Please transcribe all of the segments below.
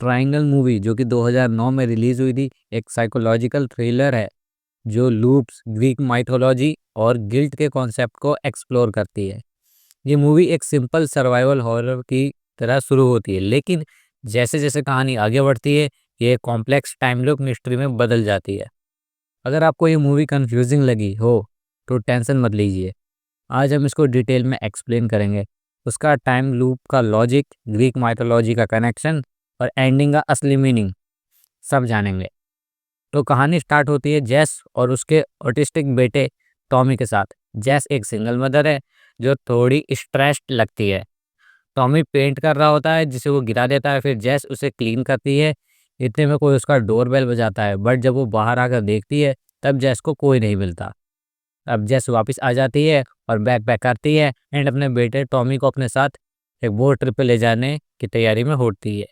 Triangle movie जो कि 2009 में रिलीज हुई थी, एक साइकोलॉजिकल थ्रिलर है जो लूप्स, ग्रीक माइथोलॉजी और गिल्ट के कॉन्सेप्ट को एक्सप्लोर करती है। ये मूवी एक सिंपल सर्वाइवल हॉरर की तरह शुरू होती है, लेकिन जैसे जैसे कहानी आगे बढ़ती है ये कॉम्प्लेक्स टाइम लूप मिस्ट्री में बदल जाती है। अगर आपको ये मूवी कंफ्यूजिंग लगी हो तो टेंशन मत लीजिए, आज हम इसको डिटेल में एक्सप्लेन करेंगे। उसका टाइम लूप का लॉजिक, ग्रीक माइथोलॉजी का कनेक्शन और एंडिंग का असली मीनिंग सब जानेंगे। तो कहानी स्टार्ट होती है जेस और उसके ऑटिस्टिक बेटे टॉमी के साथ। जेस एक सिंगल मदर है जो थोड़ी स्ट्रेस्ड लगती है। टॉमी पेंट कर रहा होता है जिसे वो गिरा देता है, फिर जेस उसे क्लीन करती है। इतने में कोई उसका डोरबेल बजाता है, बट जब वो बाहर आकर देखती है तब जेस को कोई नहीं मिलता। अब जेस वापस आ जाती है और बैग पैक करती है एंड अपने बेटे टॉमी को अपने साथ एक बोट ट्रिप पे ले जाने की तैयारी में होती है।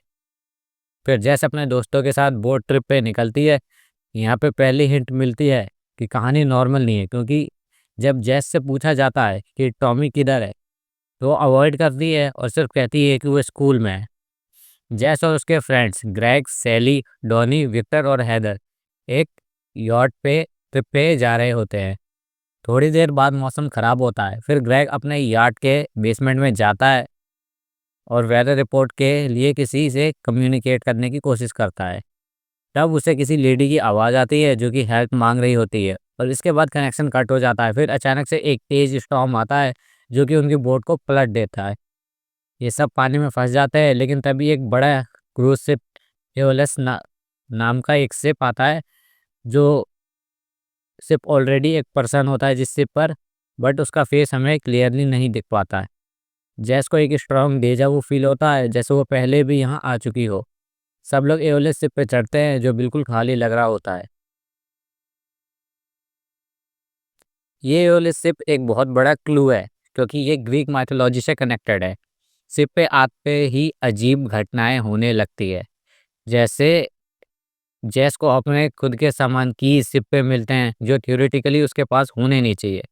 फिर जेस अपने दोस्तों के साथ बोट ट्रिप पे निकलती है। यहाँ पे पहली हिंट मिलती है कि कहानी नॉर्मल नहीं है, क्योंकि जब जेस से पूछा जाता है कि टॉमी किधर है तो वो अवॉइड करती है और सिर्फ कहती है कि वो स्कूल में है। जेस और उसके फ्रेंड्स ग्रेग, सैली, डॉनी, विक्टर और हैदर एक यॉट पे ट्रिप पे जा रहे होते हैं। थोड़ी देर बाद मौसम खराब होता है, फिर ग्रेग अपने यार्ड के बेसमेंट में जाता है और वेदर रिपोर्ट के लिए किसी से कम्युनिकेट करने की कोशिश करता है। तब उसे किसी लेडी की आवाज़ आती है जो कि हेल्प मांग रही होती है और इसके बाद कनेक्शन कट हो जाता है। फिर अचानक से एक तेज स्टॉर्म आता है जो कि उनकी बोट को पलट देता है। ये सब पानी में फंस जाते हैं, लेकिन तभी एक बड़ा क्रूज शिप एओलस नाम का एक शिप आता है। जो शिप ऑलरेडी एक पर्सन होता है जिस शिप पर, बट उसका फेस हमें क्लियरली नहीं दिख पाता है। जैस को एक स्ट्रॉन्ग डेजा वो फील होता है जैसे वो पहले भी यहाँ आ चुकी हो। सब लोग एओलिस शिप पे चढ़ते हैं जो बिल्कुल खाली लग रहा होता है। ये एओलिस शिप एक बहुत बड़ा क्लू है क्योंकि ये ग्रीक माइथोलॉजी से कनेक्टेड है। शिप पे आते ही अजीब घटनाएं होने लगती है, जैसे जैस को अपने खुद के सामान की शिप पे मिलते हैं जो थ्योरेटिकली उसके पास होने नहीं चाहिए।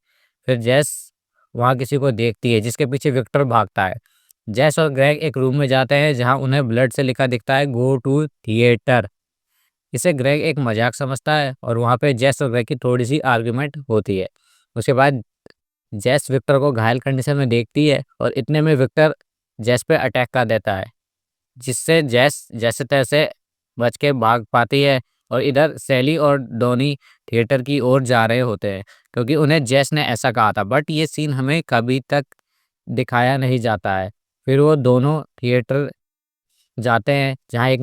फिर जैस वहाँ किसी को देखती है जिसके पीछे विक्टर भागता है। जैस और ग्रेग एक रूम में जाते हैं जहाँ उन्हें ब्लड से लिखा दिखता है गो टू थिएटर। इसे ग्रेग एक मजाक समझता है और वहाँ पे जेस और ग्रेग की थोड़ी सी आर्ग्यूमेंट होती है। उसके बाद जेस विक्टर को घायल कंडीशन में देखती है और इतने में विक्टर जेस पे अटैक कर देता है, जिससे जेस जैसे तैसे बच के भाग पाती है। और इधर सैली और डोनी थिएटर की ओर जा रहे होते हैं क्योंकि उन्हें जेस ने ऐसा कहा था, बट ये सीन हमें कभी तक दिखाया नहीं जाता है। फिर वो दोनों थिएटर जाते हैं जहाँ एक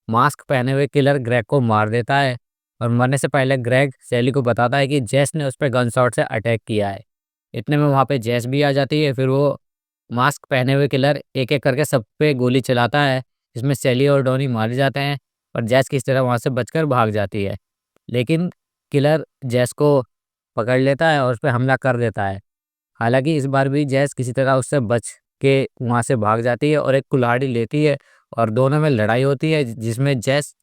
मास्क पहने हुए किलर ग्रेग को मार देता है और मरने से पहले ग्रेग सैली को बताता है कि जेस ने उस पर गन शॉट से अटैक किया है। इतने में वहाँ पे जेस भी आ जाती है। फिर वो मास्क पहने हुए किलर एक एक करके सब पे गोली चलाता है, जिसमें सैली और डॉनी मारे जाते हैं और जैस किस तरह वहाँ से बचकर भाग जाती है। लेकिन किलर जैस को पकड़ लेता है और उस पर हमला कर देता है। हालांकि इस बार भी जैस किसी तरह उससे बच के वहाँ से भाग जाती है और एक कुल्हाड़ी लेती है और दोनों में लड़ाई होती है जिसमें जैस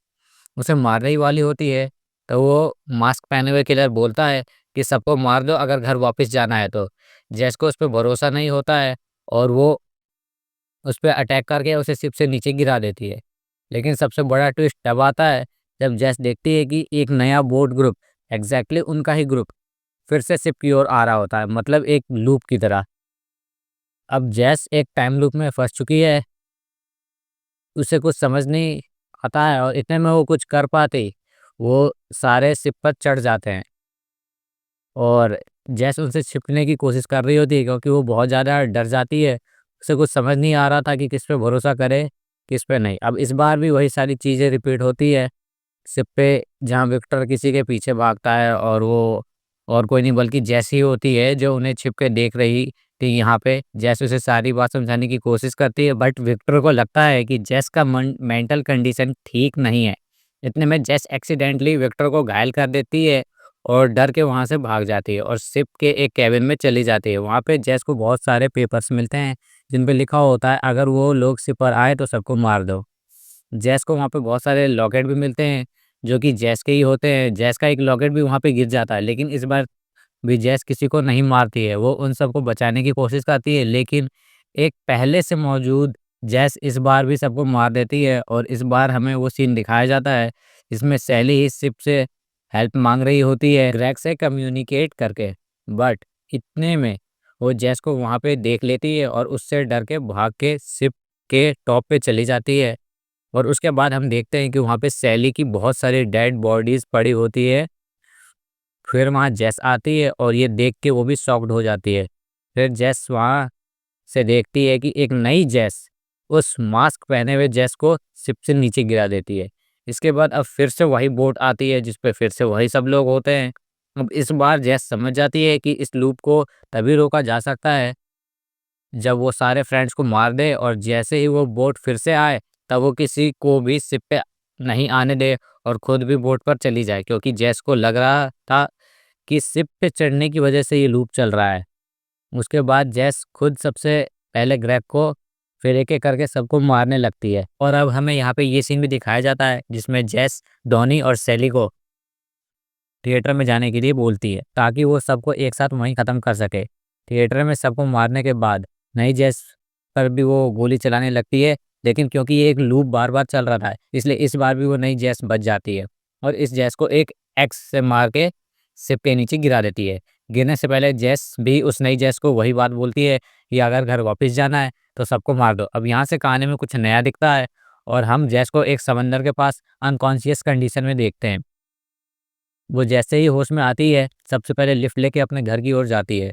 उसे मारने ही वाली होती है। तो वो मास्क पहने हुए किलर बोलता है कि सबको मार दो अगर घर वापस जाना है तो। जैस को उस पर भरोसा नहीं होता है और वो उस पे अटैक करके उसे शिप से नीचे गिरा देती है। लेकिन सबसे बड़ा ट्विस्ट तब आता है जब जैस देखती है कि एक नया बोट ग्रुप, एग्जैक्टली उनका ही ग्रुप, फिर से शिप की ओर आ रहा होता है, मतलब एक लूप की तरह। अब जैस एक टाइम लूप में फंस चुकी है, उसे कुछ समझ नहीं आता है और इतने में वो कुछ कर पाती, वो सारे शिप पर चढ़ जाते हैं और जैस उनसे छिपने की कोशिश कर रही होती है क्योंकि वो बहुत ज़्यादा डर जाती है। उसे कुछ समझ नहीं आ रहा था कि किस पे भरोसा करे, किस पे नहीं। अब इस बार भी वही सारी चीज़ें रिपीट होती है शिप पे, जहाँ विक्टर किसी के पीछे भागता है और वो और कोई नहीं बल्कि जैस ही होती है जो उन्हें छिप के देख रही थी यहाँ पे। जैस उसे सारी बात समझाने की कोशिश करती है, बट विक्टर को लगता है कि जैस का मेंटल कंडीशन ठीक नहीं है। इतने में जैस एक्सीडेंटली विक्टर को घायल कर देती है और डर के वहाँ से भाग जाती है और शिप के एक कैबिन में चली जाती है। वहाँ पे जैस को बहुत सारे पेपर्स मिलते हैं जिन पे लिखा होता है अगर वो लोग शिप पर आए तो सबको मार दो। जैस को वहाँ पे बहुत सारे लॉकेट भी मिलते हैं जो कि जैस के ही होते हैं। जैस का एक लॉकेट भी वहाँ पे गिर जाता है, लेकिन इस बार भी जैस किसी को नहीं मारती है, वो उन सबको बचाने की कोशिश करती है। लेकिन एक पहले से मौजूद जैस इस बार भी सबको मार देती है और इस बार हमें वो सीन दिखाया जाता है जिसमें सैली ही सिप से हेल्प मांग रही होती है ग्रेग से कम्युनिकेट करके। बट इतने में वो जैस को वहाँ पे देख लेती है और उससे डर के भाग के सिप के टॉप पे चली जाती है। और उसके बाद हम देखते हैं कि वहाँ पे सैली की बहुत सारी डेड बॉडीज पड़ी होती है। फिर वहाँ जेस आती है और ये देख के वो भी शॉक्ड हो जाती है। फिर जेस वहाँ से देखती है कि एक नई जेस उस मास्क पहने हुए जेस को शिप से नीचे गिरा देती है। इसके बाद अब फिर से वही बोट आती है जिस पे फिर से वही सब लोग होते हैं। अब इस बार जेस समझ जाती है कि इस लूप को तभी रोका जा सकता है जब वो सारे फ्रेंड्स को मार दे और जैसे ही वो बोट फिर से आए तब वो किसी को भी शिप पे नहीं आने दे और खुद भी बोट पर चली जाए, क्योंकि जेस को लग रहा था कि शिप पे चढ़ने की वजह से ये लूप चल रहा है। उसके बाद जेस खुद सबसे पहले ग्रेग को फिर एक-एक करके सबको मारने लगती है। और अब हमें यहाँ पे ये सीन भी दिखाया जाता है जिसमें जेस डॉनी और सैली को थिएटर में जाने के लिए बोलती है ताकि वो सबको एक साथ वहीं ख़त्म कर सके। थिएटर में सबको मारने के बाद नई जेस पर भी वो गोली चलाने लगती है, लेकिन क्योंकि ये एक लूप बार-बार चल रहा था इसलिए इस बार भी वो नई जेस बच जाती है और इस जेस को एक एक्स से मार के शिप के नीचे गिरा देती है। गिरने से पहले जेस भी उस नई जेस को वही बात बोलती है कि अगर घर वापस जाना है तो सबको मार दो। अब यहाँ से कहानी में कुछ नया दिखता है और हम जेस को एक समंदर के पास अनकॉन्शियस कंडीशन में देखते हैं। वो जैसे ही होश में आती है सबसे पहले लिफ्ट लेके अपने घर की ओर जाती है।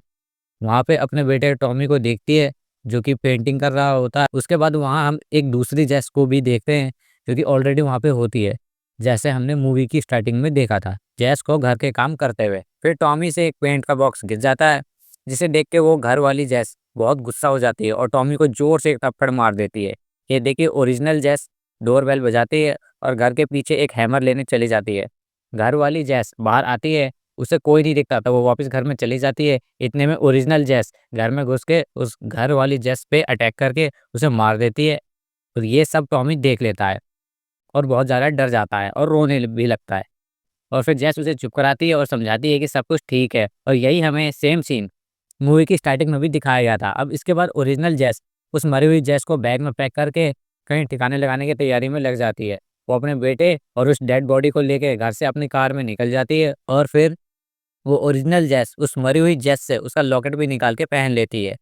वहाँ पे अपने बेटे टॉमी को देखती है जो कि पेंटिंग कर रहा होता है। उसके बाद वहाँ हम एक दूसरी जेस को भी देखते हैं जो कि ऑलरेडी वहाँ पे होती है, जैसे हमने मूवी की स्टार्टिंग में देखा था जेस को घर के काम करते हुए। फिर टॉमी से एक पेंट का बॉक्स गिर जाता है जिसे देख के वो घर वाली जेस बहुत गुस्सा हो जाती है और टॉमी को जोर से एक थप्पड़ मार देती है। ये देखिए ओरिजिनल जेस डोरबेल बजाती है और घर के पीछे एक हैमर लेने चली जाती है। घर वाली जेस बाहर आती है, उसे कोई नहीं दिखता तो वो वापस घर में चली जाती है। इतने में ओरिजिनल जेस घर में घुस के उस घर वाली जेस पे अटैक करके उसे मार देती है। और ये सब टॉमी देख लेता है और बहुत ज़्यादा डर जाता है और रोने भी लगता है। और फिर जेस उसे चुप कराती है और समझाती है कि सब कुछ ठीक है। और यही हमें सेम सीन मूवी की स्टार्टिंग में भी दिखाया गया था। अब इसके बाद ओरिजिनल जेस उस मरी हुई जेस को बैग में पैक करके कहीं ठिकाने लगाने की तैयारी में लग जाती है। वो अपने बेटे और उस डेड बॉडी को लेके घर से अपनी कार में निकल जाती है और फिर वो ओरिजिनल जेस उस मरी हुई जेस से उसका लॉकेट भी निकाल के पहन लेती है।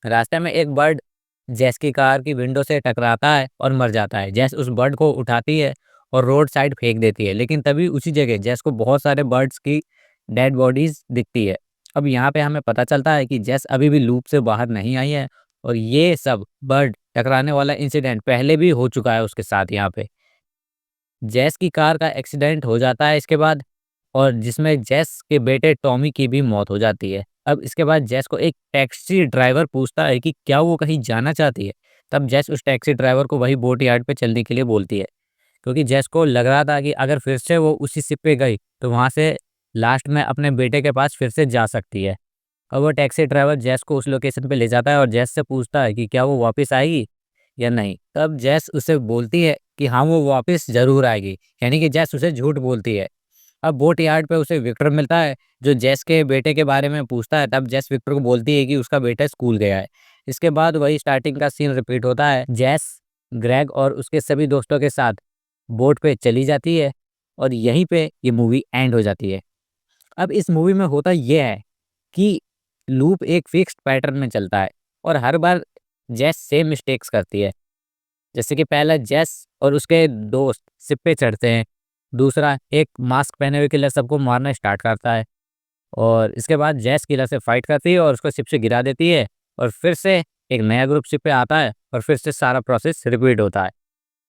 रास्ते में एक बर्ड जेस की कार की विंडो से टकराता है और मर जाता है। जेस उस बर्ड को उठाती है और रोड साइड फेंक देती है, लेकिन तभी उसी जगह जेस को बहुत सारे बर्ड्स की डेड बॉडीज दिखती है। अब यहाँ पे हमें पता चलता है कि जेस अभी भी लूप से बाहर नहीं आई है और ये सब बर्ड टकराने वाला इंसिडेंट पहले भी हो चुका है उसके साथ। यहाँ पे जेस की कार का एक्सीडेंट हो जाता है इसके बाद, और जिसमें जेस के बेटे टॉमी की भी मौत हो जाती है। अब इसके बाद जेस को एक टैक्सी ड्राइवर पूछता है कि क्या वो कहीं जाना चाहती है। तब जेस उस टैक्सी ड्राइवर को वही बोट यार्ड पे चलने के लिए बोलती है, क्योंकि जेस को लग रहा था कि अगर फिर से वो उसी शिप पे गई तो वहाँ से लास्ट में अपने बेटे के पास फिर से जा सकती है। और वो टैक्सी ड्राइवर जेस को उस लोकेशन पे ले जाता है और जेस से पूछता है कि क्या वो वापस आएगी या नहीं। तब जेस उसे बोलती है कि हाँ वो वापस ज़रूर आएगी, यानी कि जेस उसे झूठ बोलती है। अब बोट यार्ड पे उसे विक्टर मिलता है जो जेस के बेटे के बारे में पूछता है। तब जेस विक्टर को बोलती है कि उसका बेटा स्कूल गया है। इसके बाद वही स्टार्टिंग का सीन रिपीट होता है। जेस ग्रेग और उसके सभी दोस्तों के साथ बोट पे चली जाती है और यहीं पे ये मूवी एंड हो जाती है। अब इस मूवी में होता ये है कि लूप एक फिक्स्ड पैटर्न में चलता है और हर बार जेस सेम मिस्टेक्स करती है। जैसे कि पहला जेस और उसके दोस्त शिप पे चढ़ते हैं, दूसरा एक मास्क पहने हुए किलर सबको मारना स्टार्ट करता है और इसके बाद जेस किलर से फाइट करती है और उसको शिप से गिरा देती है और फिर से एक नया ग्रुप शिप पे आता है और फिर से सारा प्रोसेस रिपीट होता है।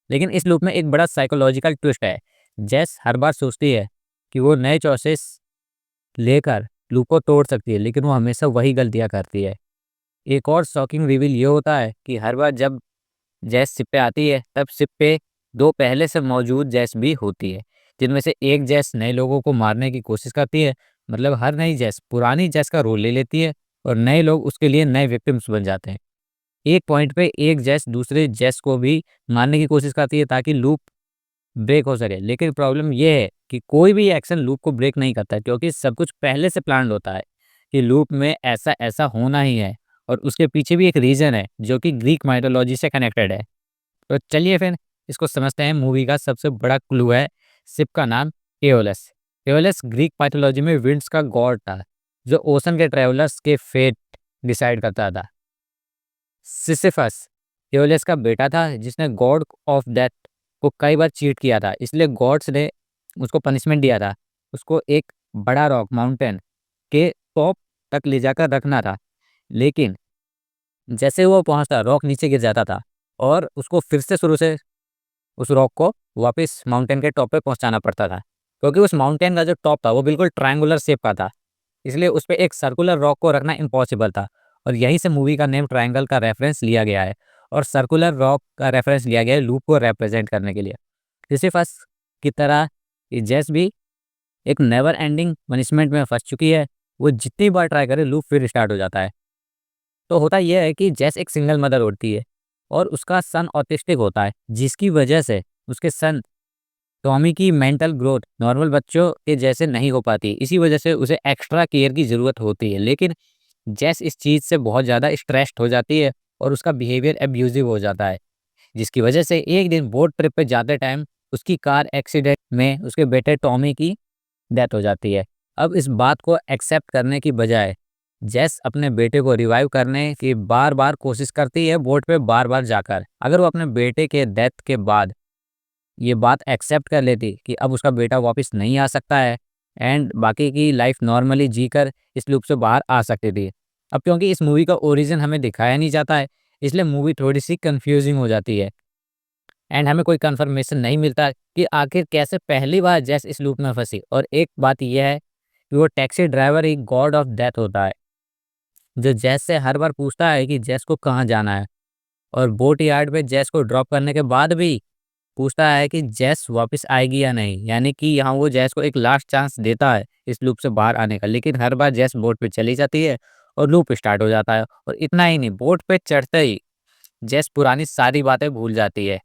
लेकिन इस लूप में एक बड़ा साइकोलॉजिकल ट्विस्ट है। जेस हर बार सोचती है कि वो नए चॉइसेस लेकर लूप को तोड़ सकती है, लेकिन वो हमेशा वही गलतियाँ करती है। एक और शॉकिंग रिवील ये होता है कि हर बार जब जैस शिप पे आती है तब शिप पे 2 पहले से मौजूद जैस भी होती है, जिनमें से एक जैस नए लोगों को मारने की कोशिश करती है। मतलब हर नई जैस पुरानी जैस का रोल ले लेती है और नए लोग उसके लिए नए विक्टिम्स बन जाते हैं। एक पॉइंट पे एक जैस दूसरे जैस को भी मारने की कोशिश करती है ताकि लूप ब्रेक हो सके, लेकिन प्रॉब्लम ये है कि कोई भी एक्शन लूप को ब्रेक नहीं करता, क्योंकि सब कुछ पहले से प्लान्ड होता है कि लूप में ऐसा-ऐसा होना ही है और उसके पीछे भी एक रीज़न है जो कि ग्रीक माइथोलॉजी से कनेक्टेड है। तो चलिए फिर इसको समझते हैं। मूवी का सबसे बड़ा क्लू है शिप का नाम एओलस। एओलस ग्रीक माइथोलॉजी में विंड्स का गॉड था जो ओशन के ट्रेवलर्स के फेट डिसाइड करता था। सिसिफस एओलस का बेटा था जिसने गॉड ऑफ डेथ को कई बार चीट किया था, इसलिए गॉड्स ने उसको पनिशमेंट दिया था। उसको एक बड़ा रॉक माउंटेन के टॉप तक ले जाकर रखना था, लेकिन जैसे वो पहुंचता रॉक नीचे गिर जाता था और उसको फिर से शुरू से उस रॉक को वापस माउंटेन के टॉप पे पहुंचाना पड़ता था, क्योंकि उस माउंटेन का जो टॉप था वो बिल्कुल ट्रायंगुलर शेप का था, इसलिए उस पे एक सर्कुलर रॉक को रखना इम्पॉसिबल था। और यहीं से मूवी का नेम ट्रायंगल का रेफरेंस लिया गया है और सर्कुलर रॉक का रेफरेंस लिया गया है लूप को रिप्रेजेंट करने के लिए। सिसिफस की तरह ये जेस भी एक नेवर एंडिंग पनिशमेंट में फंस चुकी है। वो जितनी बार ट्राई करे लूप फिर स्टार्ट हो जाता है। तो होता यह है कि जेस एक सिंगल मदर होती है और उसका सन ऑटिस्टिक होता है, जिसकी वजह से उसके सन टॉमी की मेंटल ग्रोथ नॉर्मल बच्चों के जैसे नहीं हो पाती। इसी वजह से उसे एक्स्ट्रा केयर की ज़रूरत होती है, लेकिन जेस इस चीज़ से बहुत ज़्यादा स्ट्रेस्ड हो जाती है और उसका बिहेवियर एब्यूजिव हो जाता है, जिसकी वजह से एक दिन बोट ट्रिप पे जाते टाइम उसकी कार एक्सीडेंट में उसके बेटे टॉमी की डेथ हो जाती है। अब इस बात को एक्सेप्ट करने की बजाय जेस अपने बेटे को रिवाइव करने की बार बार कोशिश करती है बोट पे बार बार जाकर। अगर वो अपने बेटे के डेथ के बाद ये बात एक्सेप्ट कर लेती कि अब उसका बेटा वापस नहीं आ सकता है एंड बाकी की लाइफ नॉर्मली जीकर इस लूप से बाहर आ सकती थी। अब क्योंकि इस मूवी का ओरिजिन हमें दिखाया नहीं जाता है, इसलिए मूवी थोड़ी सी कंफ्यूजिंग हो जाती है एंड हमें कोई कंफर्मेशन नहीं मिलता कि आखिर कैसे पहली बार जैस इस लूप में फंसी। और एक बात यह है कि वो टैक्सी ड्राइवर एक गॉड ऑफ डेथ होता है जो जैस से हर बार पूछता है कि जैस को कहाँ जाना है, और बोट यार्ड पे जैस को ड्रॉप करने के बाद भी पूछता है कि जैस वापस आएगी या नहीं। यानी कि यहाँ वो जैस को एक लास्ट चांस देता है इस लूप से बाहर आने का, लेकिन हर बार जैस बोट पे चली जाती है और लूप स्टार्ट हो जाता है। और इतना ही नहीं, बोट पे चढ़ते ही जैस पुरानी सारी बातें भूल जाती है,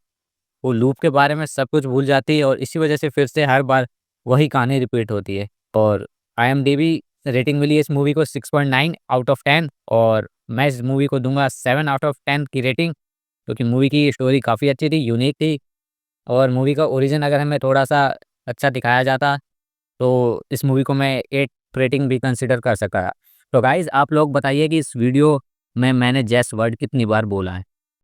वो लूप के बारे में सब कुछ भूल जाती है और इसी वजह से फिर से हर बार वही कहानी रिपीट होती है। और IMDb रेटिंग मिली है इस मूवी को 6.9 आउट ऑफ 10 और मैं इस मूवी को दूंगा 7 आउट ऑफ 10 की रेटिंग, क्योंकि मूवी की स्टोरी काफ़ी अच्छी थी, यूनिक थी और मूवी का ओरिजिन अगर हमें थोड़ा-सा अच्छा दिखाया जाता, तो इस मूवी को मैं 8 रेटिंग भी कंसिडर कर सका। तो गाइज़ आप लोग बताइए कि इस वीडियो में मैंने जेस वर्ड कितनी बार बोला है?